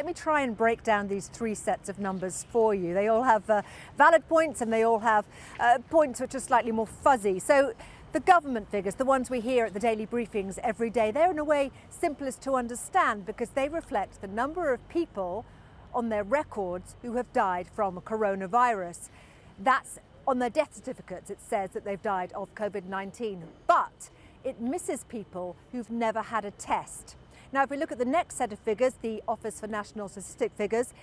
let me try and break down these three sets of numbers for you. They all have valid points and they all have points which are slightly more fuzzy. So the government figures, the ones we hear at the daily briefings every day, they're in a way simplest to understand because they reflect the number of people on their records who have died from coronavirus. That's on their death certificates. It says that they've died of COVID-19, but it misses people who've never had a test. Now, if we look at the next set of figures, the Office for National Statistic figures,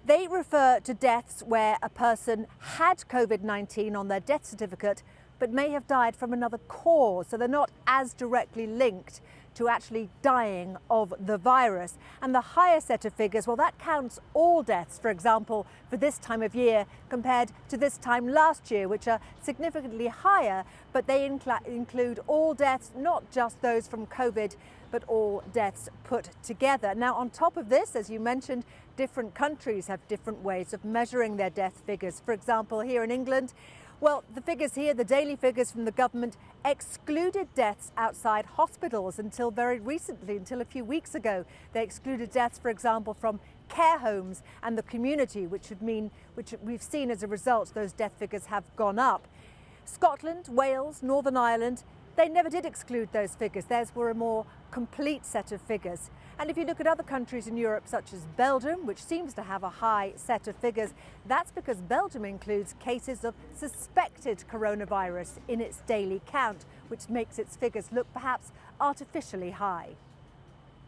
they refer to deaths where a person had COVID-19 on their death certificate, but may have died from another cause. So they're not as directly linked to actually dying of the virus. And the higher set of figures, well, that counts all deaths, for example, for this time of year compared to this time last year, which are significantly higher, but they include all deaths, not just those from COVID, but all deaths put together. Now, on top of this, as you mentioned, different countries have different ways of measuring their death figures. For example, here in England, well, the figures here, the daily figures from the government, excluded deaths outside hospitals until very recently, until a few weeks ago. They excluded deaths, for example, from care homes and the community, which we've seen as a result, those death figures have gone up. Scotland, Wales, Northern Ireland, they never did exclude those figures. Theirs were a more complete set of figures. And if you look at other countries in Europe, such as Belgium, which seems to have a high set of figures, that's because Belgium includes cases of suspected coronavirus in its daily count, which makes its figures look perhaps artificially high.